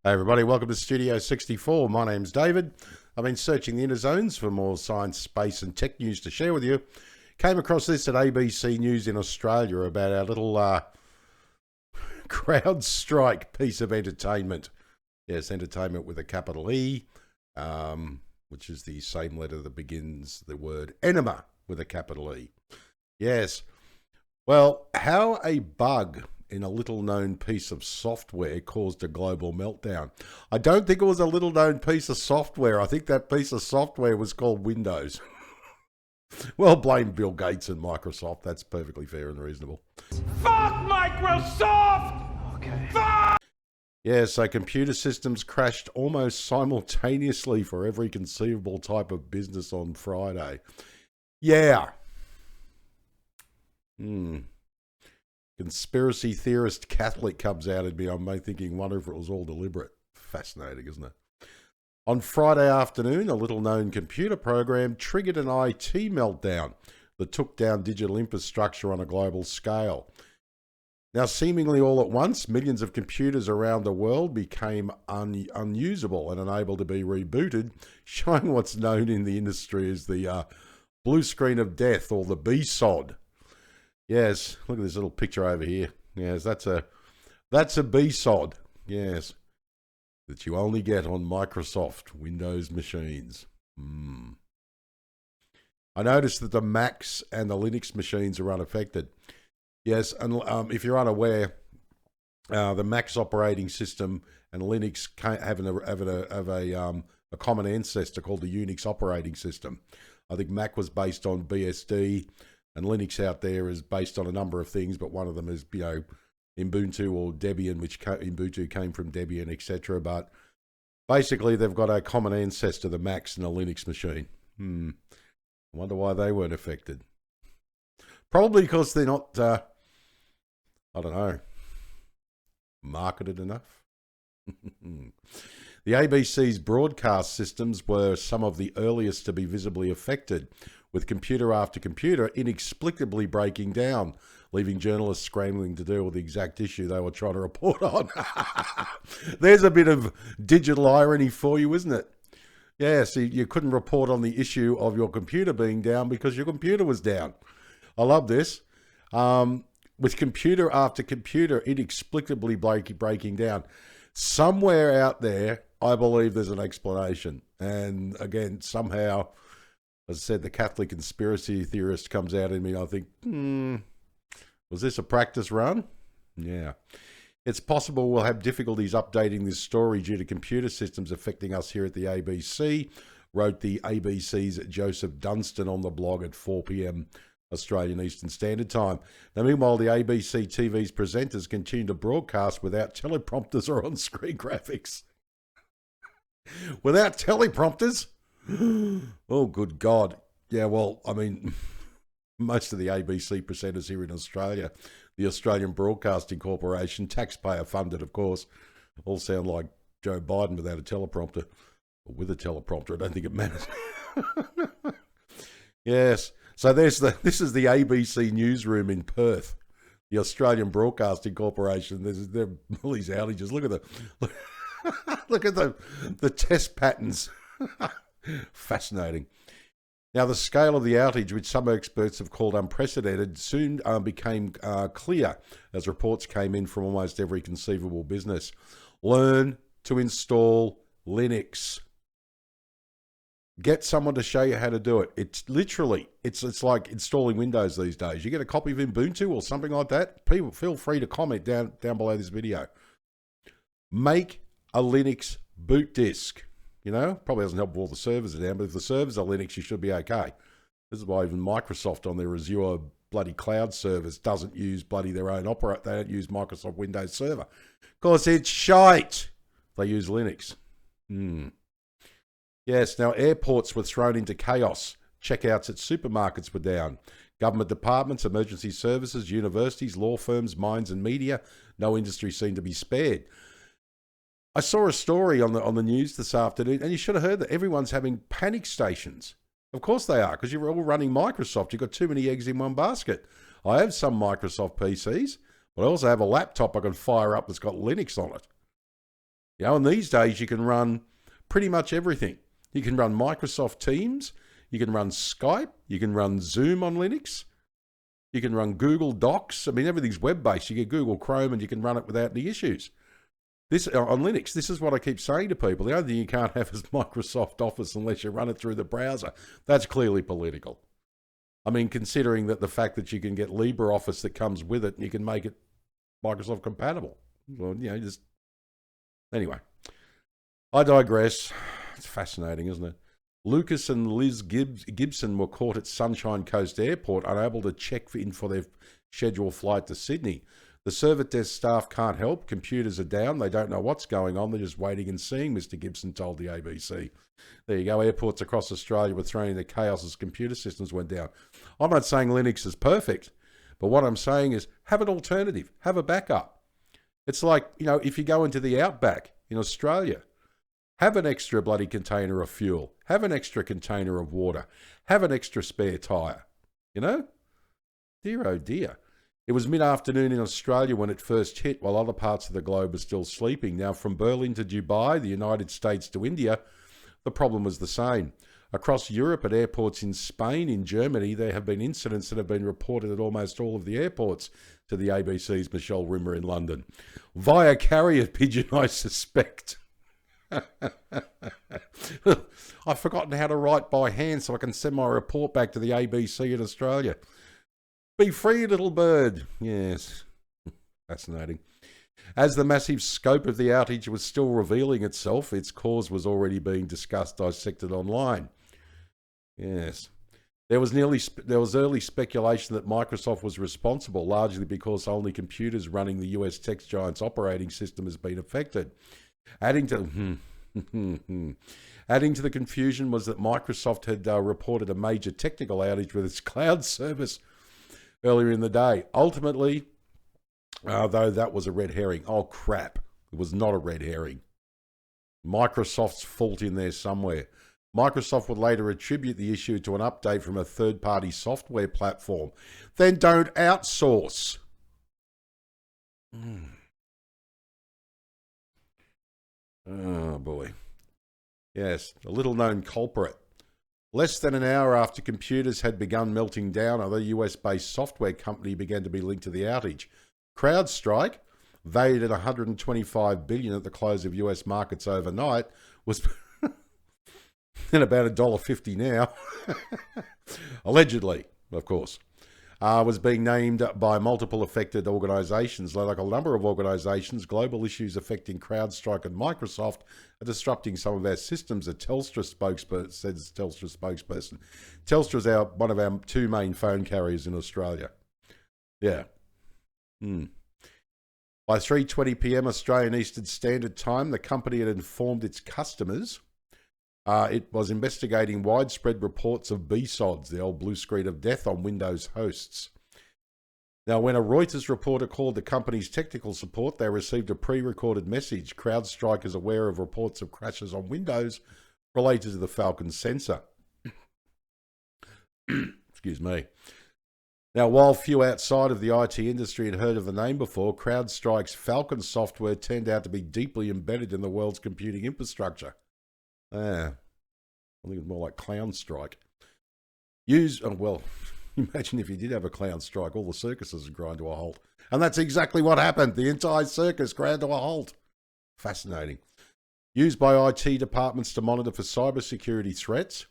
Hey everybody, welcome to Studio 64. My name's David. I've been searching the inner zones for more science, space and tech news to share with you. Came across this at ABC News in Australia about our little CrowdStrike piece of entertainment. Yes, entertainment with a capital E, which is the same letter that begins the word enema with a capital E. Yes. Well, how a bug in a little known piece of software caused a global meltdown. I don't think it was a little known piece of software. I think that piece of software was called Windows. Well, blame Bill Gates and Microsoft. That's perfectly fair and reasonable. Fuck Microsoft! Okay. Fuck! Yeah, so computer systems crashed almost simultaneously for every conceivable type of business on Friday. Yeah. Conspiracy theorist Catholic comes out at me. I'm thinking, wonder if it was all deliberate. Fascinating, isn't it? On Friday afternoon, a little-known computer program triggered an IT meltdown that took down digital infrastructure on a global scale. Now, seemingly all at once, millions of computers around the world became unusable and unable to be rebooted, showing what's known in the industry as the blue screen of death, or the BSOD. Yes, look at this little picture over here. Yes, that's a BSOD. Yes, that you only get on Microsoft Windows machines. I noticed that the Macs and the Linux machines are unaffected. Yes, and if you're unaware, the Mac's operating system and Linux have a common ancestor called the Unix operating system. I think Mac was based on BSD. And Linux out there is based on a number of things, but one of them is, Ubuntu or Debian, which Ubuntu came from Debian, etc. But basically, they've got a common ancestor, the Macs and a Linux machine. I wonder why they weren't affected. Probably because they're not, I don't know, marketed enough. The ABC's broadcast systems were some of the earliest to be visibly affected, with computer after computer inexplicably breaking down, leaving journalists scrambling to deal with the exact issue they were trying to report on. There's a bit of digital irony for you, isn't it? Yeah, so you couldn't report on the issue of your computer being down because your computer was down. I love this. With computer after computer inexplicably breaking down. Somewhere out there, I believe there's an explanation. And again, somehow, as I said, the Catholic conspiracy theorist comes out in me. I think, was this a practice run? Yeah. It's possible we'll have difficulties updating this story due to computer systems affecting us here at the ABC, wrote the ABC's Joseph Dunstan on the blog at 4 p.m. Australian Eastern Standard Time. Now, meanwhile, the ABC TV's presenters continue to broadcast without teleprompters or on-screen graphics. Without teleprompters? Oh, good God. Yeah, well, I mean, most of the ABC presenters here in Australia, the Australian Broadcasting Corporation, taxpayer funded, of course, all sound like Joe Biden without a teleprompter. Or with a teleprompter, I don't think it matters. Yes. So this is the ABC newsroom in Perth, the Australian Broadcasting Corporation. There's all these outages. Look at the test patterns. Fascinating. Now, the scale of the outage, which some experts have called unprecedented, soon became clear as reports came in from almost every conceivable business. Learn to install Linux. Get someone to show you how to do it. It's literally, it's like installing Windows these days. You get a copy of Ubuntu or something like that, people feel free to comment down below this video. Make a Linux boot disk. Probably doesn't help if all the servers are down, but if the servers are Linux, you should be okay. This is why even Microsoft on their Azure bloody cloud servers doesn't use their own they don't use Microsoft Windows Server. Of course, it's shite. They use Linux. Yes, now airports were thrown into chaos. Checkouts at supermarkets were down. Government departments, emergency services, universities, law firms, mines and media, no industry seemed to be spared. I saw a story on the news this afternoon, and you should have heard that everyone's having panic stations. Of course they are, because you're all running Microsoft. You've got too many eggs in one basket. I have some Microsoft PCs, but I also have a laptop I can fire up that's got Linux on it. You know, and these days you can run pretty much everything. You can run Microsoft Teams, you can run Skype, you can run Zoom on Linux, you can run Google Docs. I mean, everything's web-based. You get Google Chrome and you can run it without any issues. This on Linux, this is what I keep saying to people. The only thing you can't have is Microsoft Office unless you run it through the browser. That's clearly political. I mean, considering that the fact that you can get LibreOffice that comes with it and you can make it Microsoft compatible. Well, you know, just... Anyway, I digress. It's fascinating, isn't it? Lucas and Liz Gibson were caught at Sunshine Coast Airport, unable to check in for their scheduled flight to Sydney. The service desk staff can't help. Computers are down. They don't know what's going on. They're just waiting and seeing, Mr. Gibson told the ABC. There you go. Airports across Australia were thrown into chaos as computer systems went down. I'm not saying Linux is perfect, but what I'm saying is have an alternative. Have a backup. It's like, you know, if you go into the outback in Australia, have an extra bloody container of fuel. Have an extra container of water. Have an extra spare tyre. You know? Dear, oh dear. It was mid-afternoon in Australia when it first hit, while other parts of the globe are still sleeping. Now, from Berlin to Dubai, the United States to India, the problem was the same. Across Europe, at airports in Spain, in Germany, there have been incidents that have been reported at almost all of the airports, to the ABC's Michelle Rimmer in London. Via carrier pigeon, I suspect. I've forgotten how to write by hand so I can send my report back to the ABC in Australia. Be free, little bird. Yes. Fascinating. As the massive scope of the outage was still revealing itself, its cause was already being dissected online. Yes. There was early speculation that Microsoft was responsible, largely because only computers running the US tech giant's operating system has been affected. Adding to the confusion was that Microsoft had reported a major technical outage with its cloud service earlier in the day. Ultimately, though, that was a red herring. Oh, crap. It was not a red herring. Microsoft's fault in there somewhere. Microsoft would later attribute the issue to an update from a third-party software platform. Then don't outsource. Oh, boy. Yes, a little-known culprit. Less than an hour after computers had begun melting down, another US-based software company began to be linked to the outage. CrowdStrike, valued at $125 billion at the close of US markets overnight, was at about $1.50 now, allegedly, of course, was being named by multiple affected organisations. Like a number of organisations, global issues affecting CrowdStrike and Microsoft are disrupting some of our systems, a Telstra spokesperson says. Telstra is one of our two main phone carriers in Australia. Yeah. By 3:20 p.m. Australian Eastern Standard Time, the company had informed its customers it was investigating widespread reports of BSODs, the old blue screen of death, on Windows hosts. Now, when a Reuters reporter called the company's technical support, they received a pre-recorded message. CrowdStrike is aware of reports of crashes on Windows related to the Falcon sensor. Excuse me. Now, while few outside of the IT industry had heard of the name before, CrowdStrike's Falcon software turned out to be deeply embedded in the world's computing infrastructure. I think it's more like Clown Strike. Imagine if you did have a Clown Strike, all the circuses would grind to a halt. And that's exactly what happened. The entire circus ground to a halt. Fascinating. Used by IT departments to monitor for cybersecurity threats.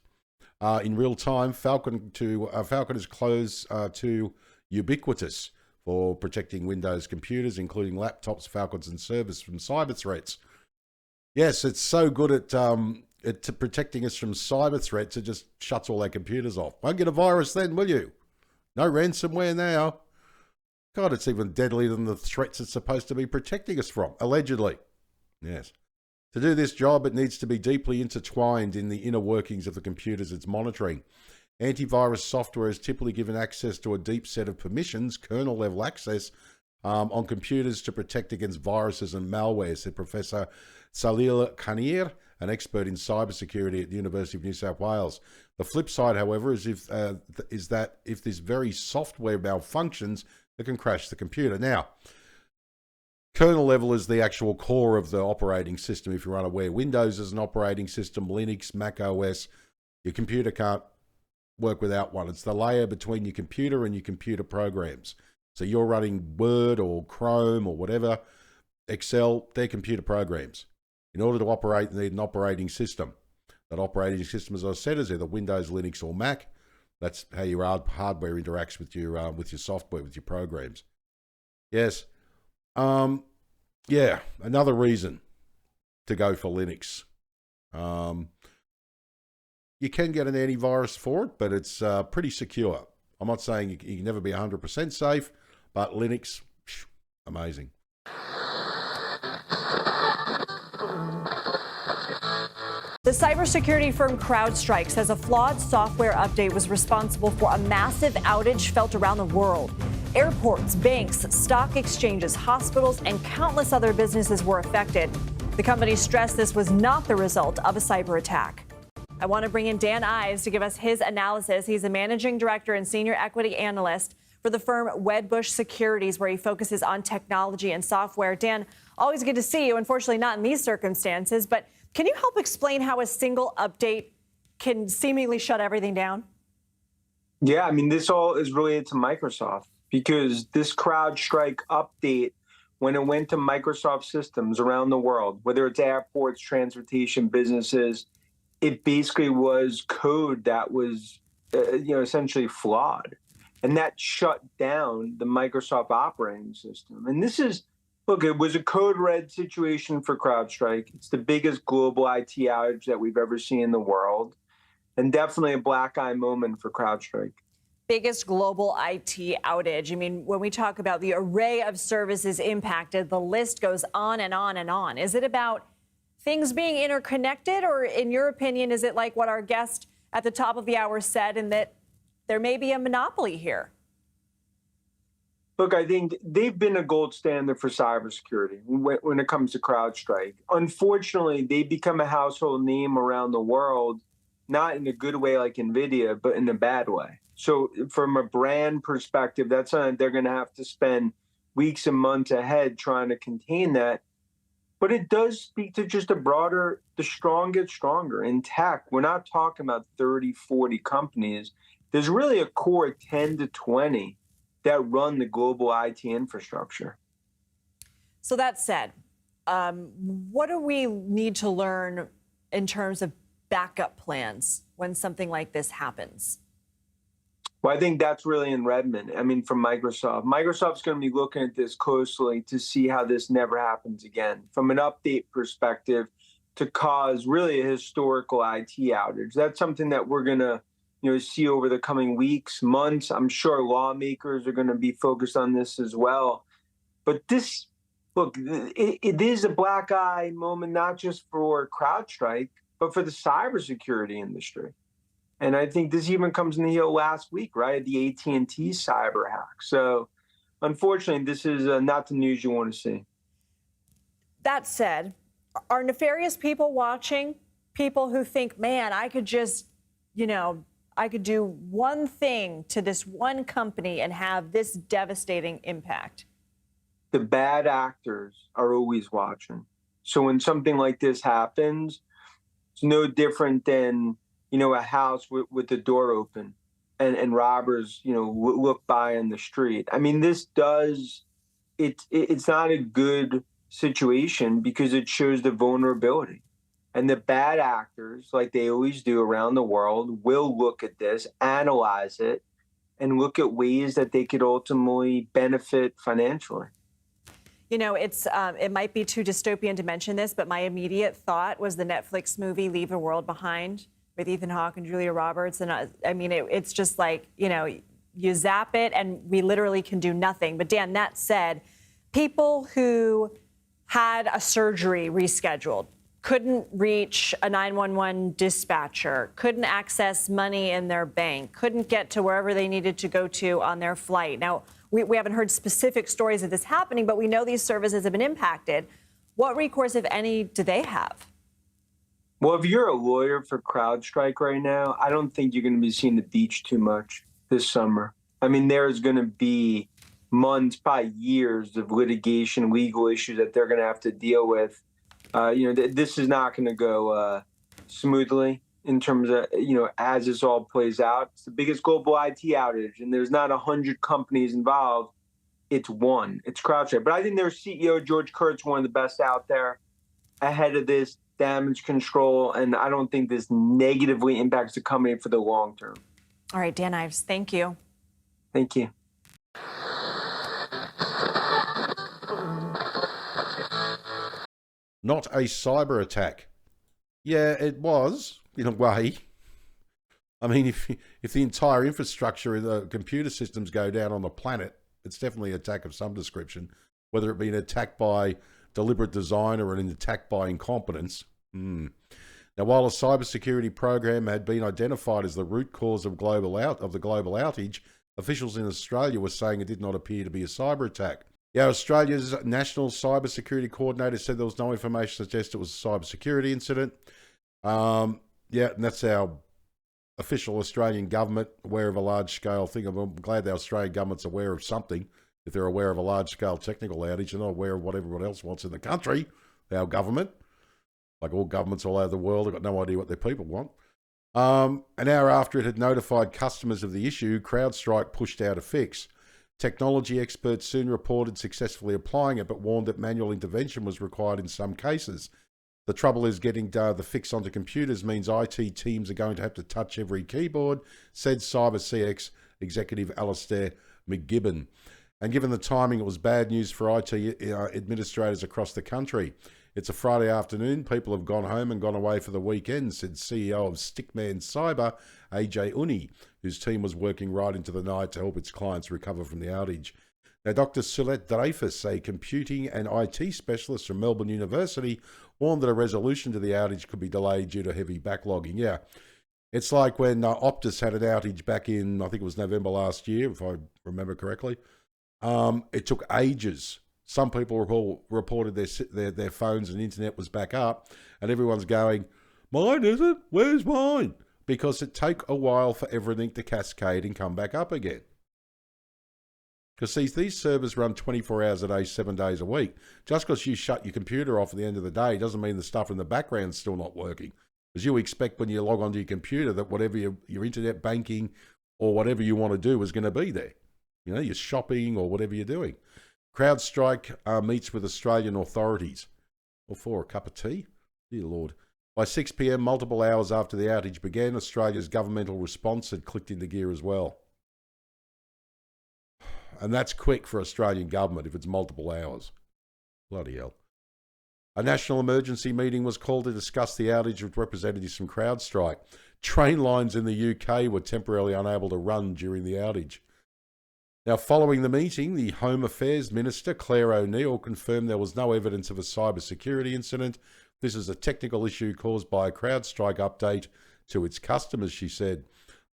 In real time, Falcon is close to ubiquitous for protecting Windows computers, including laptops, Falcons, and servers from cyber threats. Yes, it's so good at protecting us from cyber threats, it just shuts all our computers off. Won't get a virus then, will you? No ransomware now. God, it's even deadlier than the threats it's supposed to be protecting us from, allegedly. Yes. To do this job, it needs to be deeply intertwined in the inner workings of the computers it's monitoring. Antivirus software is typically given access to a deep set of permissions, kernel-level access, on computers to protect against viruses and malware, said Professor Salil Khanir, an expert in cybersecurity at the University of New South Wales. The flip side, however, is that if this very software malfunctions, it can crash the computer. Now, Kernel level is the actual core of the operating system. If you're unaware, Windows is an operating system, Linux, Mac OS. Your computer can't work without one. It's the layer between your computer and your computer programs. So you're running Word or Chrome or whatever, Excel, they're computer programs. In order to operate, you need an operating system. That operating system, as I said, is either Windows, Linux, or Mac. That's how your hardware interacts with your software, with your programs. Yes. Yeah, another reason to go for Linux. You can get an antivirus for it, but it's pretty secure. I'm not saying you can never be 100% safe, but Linux, amazing. The cybersecurity firm CrowdStrike says a flawed software update was responsible for a massive outage felt around the world. Airports, banks, stock exchanges, hospitals, and countless other businesses were affected. The company stressed this was not the result of a cyber attack. I want to bring in Dan Ives to give us his analysis. He's a managing director and senior equity analyst for the firm Wedbush Securities, where he focuses on technology and software. Dan, always good to see you. Unfortunately, not in these circumstances, but can you help explain how a single update can seemingly shut everything down? Yeah, I mean, this all is related to Microsoft, because this CrowdStrike update, when it went to Microsoft systems around the world, whether it's airports, transportation, businesses, it basically was code that was, essentially flawed. And that shut down the Microsoft operating system. And this is, look, it was a code red situation for CrowdStrike. It's the biggest global IT outage that we've ever seen in the world, and definitely a black eye moment for CrowdStrike. Biggest global IT outage. I mean, when we talk about the array of services impacted, the list goes on and on and on. Is it about things being interconnected, or in your opinion, is it like what our guest at the top of the hour said, in that there may be a monopoly here? Look, I think they've been a gold standard for cybersecurity when it comes to CrowdStrike. Unfortunately, they become a household name around the world, not in a good way like NVIDIA, but in a bad way. So from a brand perspective, that's something they're going to have to spend weeks and months ahead trying to contain that. But it does speak to just a broader, the strong get stronger. In tech, we're not talking about 30, 40 companies. There's really a core 10 to 20 that run the global IT infrastructure. So that said, what do we need to learn in terms of backup plans when something like this happens? Well, I think that's really in Redmond. I mean, from Microsoft. Microsoft's going to be looking at this closely to see how this never happens again. From an update perspective, to cause really a historical IT outage. That's something that we're going to see over the coming weeks, months. I'm sure lawmakers are going to be focused on this as well. But this, look, it is a black eye moment, not just for CrowdStrike, but for the cybersecurity industry. And I think this even comes in the heel last week, right? The AT&T cyber hack. So unfortunately, this is not the news you want to see. That said, are nefarious people watching? People who think, man, I could just, I could do one thing to this one company and have this devastating impact? The bad actors are always watching. So when something like this happens, it's no different than, a house with the door open and robbers, look by on the street. I mean, it's not a good situation because it shows the vulnerability. And the bad actors, like they always do around the world, will look at this, analyze it, and look at ways that they could ultimately benefit financially. It might be too dystopian to mention this, but my immediate thought was the Netflix movie Leave the World Behind with Ethan Hawke and Julia Roberts. And it's just like, you zap it and we literally can do nothing. But Dan, that said, people who had a surgery rescheduled, couldn't reach a 911 dispatcher, couldn't access money in their bank, couldn't get to wherever they needed to go to on their flight. Now, we haven't heard specific stories of this happening, but we know these services have been impacted. What recourse, if any, do they have? Well, if you're a lawyer for CrowdStrike right now, I don't think you're going to be seeing the beach too much this summer. I mean, there's going to be months, probably years of litigation, legal issues that they're going to have to deal with. This is not going to go smoothly in terms of, as this all plays out. It's the biggest global IT outage, and there's not 100 companies involved. It's one. It's CrowdStrike. But I think their CEO, George Kurtz, one of the best out there ahead of this damage control, and I don't think this negatively impacts the company for the long term. All right, Dan Ives, thank you. Thank you. Not a cyber attack. Yeah, it was, in a way. I mean, if the entire infrastructure of the computer systems go down on the planet, it's definitely an attack of some description, whether it be an attack by deliberate design or an attack by incompetence. Now, while a cybersecurity program had been identified as the root cause of the global outage, officials in Australia were saying it did not appear to be a cyber attack. Yeah, Australia's National Cybersecurity Coordinator said there was no information to suggest it was a cybersecurity incident. And that's our official Australian government aware of a large-scale thing. I'm glad the Australian government's aware of something. If they're aware of a large-scale technical outage, they're not aware of what everyone else wants in the country. Our government, like all governments all over the world, have got no idea what their people want. An hour after it had notified customers of the issue, CrowdStrike pushed out a fix. Technology experts soon reported successfully applying it, but warned that manual intervention was required in some cases. The trouble is getting the fix onto computers means IT teams are going to have to touch every keyboard, said CyberCX executive Alastair McGibbon. And given the timing, it was bad news for IT administrators across the country. It's a Friday afternoon. People have gone home and gone away for the weekend, said CEO of Stickman Cyber, AJ Uni, whose team was working right into the night to help its clients recover from the outage. Now, Dr. Sulette Dreyfus, a computing and IT specialist from Melbourne University, warned that a resolution to the outage could be delayed due to heavy backlogging. Yeah, it's like when Optus had an outage back in, I think it was November last year, if I remember correctly. It took ages. Some people reported their phones and internet was back up, and everyone's going, mine isn't? Where's mine? Because it took a while for everything to cascade and come back up again. Because these servers run 24 hours a day, 7 days a week. Just because you shut your computer off at the end of the day doesn't mean the stuff in the background's still not working. Because you expect when you log onto your computer that whatever your internet banking or whatever you want to do is going to be there. You know, your shopping or whatever you're doing. CrowdStrike meets with Australian authorities. Or for a cup of tea? Dear Lord. By 6 p.m, multiple hours after the outage began, Australia's governmental response had clicked into gear as well. And that's quick for Australian government if it's multiple hours. Bloody hell. A national emergency meeting was called to discuss the outage with representatives from CrowdStrike. Train lines in the UK were temporarily unable to run during the outage. Now, following the meeting, the Home Affairs Minister, Claire O'Neill, confirmed there was no evidence of a cybersecurity incident. This is a technical issue caused by a CrowdStrike update to its customers, she said.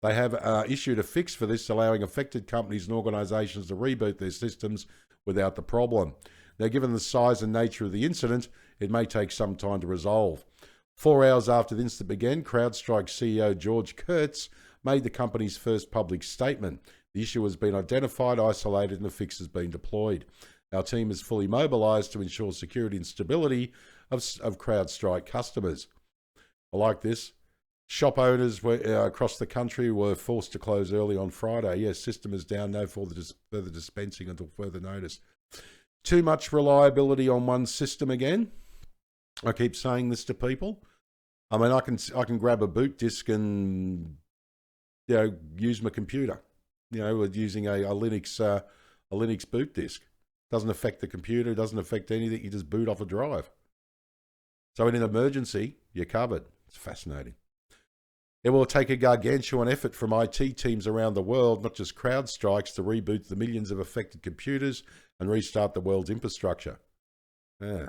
They have issued a fix for this, allowing affected companies and organisations to reboot their systems without the problem. Now, given the size and nature of the incident, it may take some time to resolve. 4 hours after the incident began, CrowdStrike CEO George Kurtz made the company's first public statement. The issue has been identified, isolated, and the fix has been deployed. Our team is fully mobilised to ensure security and stability of CrowdStrike customers. I like this. Shop owners across the country were forced to close early on Friday. Yes, system is down, no further dispensing until further notice. Too much reliability on one system again. I keep saying this to people. I mean, I can grab a boot disk and use my computer. With using a Linux boot disk. Doesn't affect the computer, doesn't affect anything. You just boot off a drive. So in an emergency, you're covered. It's fascinating. It will take a gargantuan effort from IT teams around the world, not just CrowdStrikes, to reboot the millions of affected computers and restart the world's infrastructure. Yeah.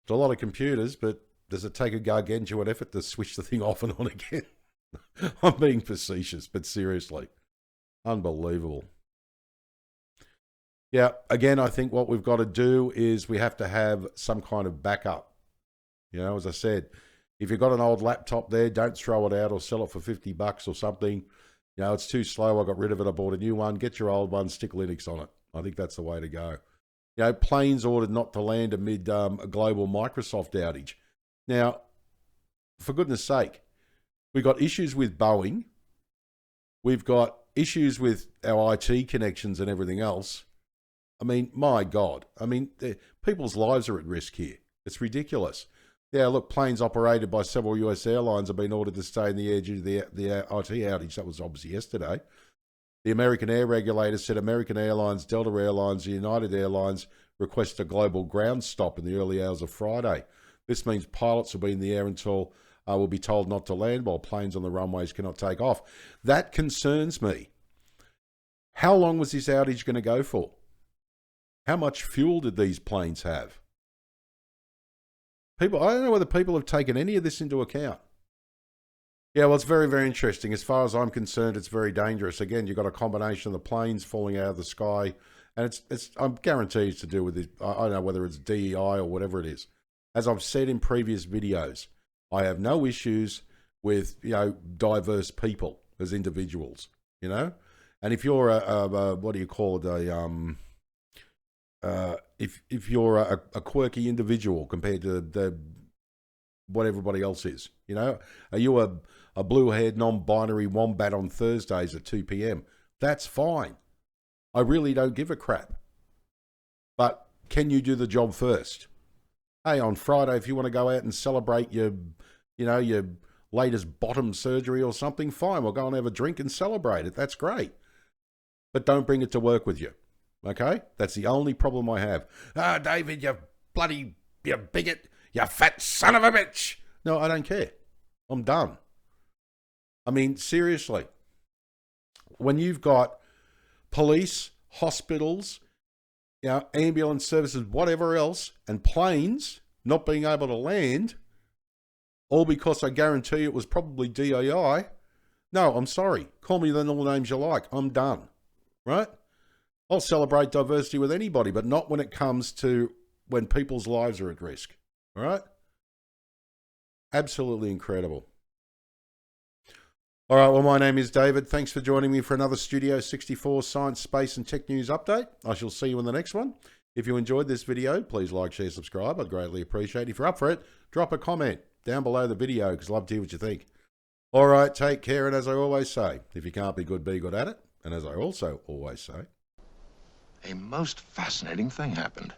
It's a lot of computers, but does it take a gargantuan effort to switch the thing off and on again? I'm being facetious, but seriously. Unbelievable. Yeah, again, I think what we've got to do is we have to have some kind of backup. As I said, if you've got an old laptop there, don't throw it out or sell it for $50 or something. You know, it's too slow. I got rid of it. I bought a new one. Get your old one, stick Linux on it. I think that's the way to go. You know, planes ordered not to land amid a global Microsoft outage. Now, for goodness sake, we've got issues with Boeing. We've got issues with our IT connections and everything else. I mean, my God. I mean, people's lives are at risk here. It's ridiculous. Yeah, look, planes operated by several US airlines have been ordered to stay in the air due to the IT outage. That was obviously yesterday. The American air regulator said American Airlines, Delta Airlines, and United Airlines requested a global ground stop in the early hours of Friday. This means pilots will be in the air until will be told not to land, while planes on the runways cannot take off. That concerns me. How long was this outage going to go for? How much fuel did these planes have? I don't know whether people have taken any of this into account. Yeah, well, it's very, very interesting. As far as I'm concerned, it's very dangerous. Again, you've got a combination of the planes falling out of the sky, and I'm guaranteed it's to do with it. I don't know whether it's DEI or whatever it is. As I've said in previous videos, I have no issues with, you know, diverse people as individuals, you know? And if you're what do you call it, if you're a quirky individual compared to what everybody else is, you know, are you a blue-haired non-binary wombat on Thursdays at 2 p.m? That's fine. I really don't give a crap. But can you do the job first? Hey, on Friday, if you want to go out and celebrate your latest bottom surgery or something, fine. We'll go and have a drink and celebrate it. That's great. But don't bring it to work with you. Okay? That's the only problem I have. Ah, David, you bigot, you fat son of a bitch. No, I don't care. I'm done. I mean, seriously. When you've got police, hospitals, you know, ambulance services, whatever else, and planes not being able to land, all because I guarantee it was probably DEI. No, I'm sorry. Call me the all names you like. I'm done. Right? I'll celebrate diversity with anybody, but not when it comes to when people's lives are at risk. All right? Absolutely incredible. All right, well, my name is David. Thanks for joining me for another Studio 64 Science, Space and Tech News update. I shall see you in the next one. If you enjoyed this video, please like, share, subscribe. I'd greatly appreciate it. If you're up for it, drop a comment down below the video because I'd love to hear what you think. All right, take care, and as I always say, if you can't be good at it. And as I also always say, a most fascinating thing happened.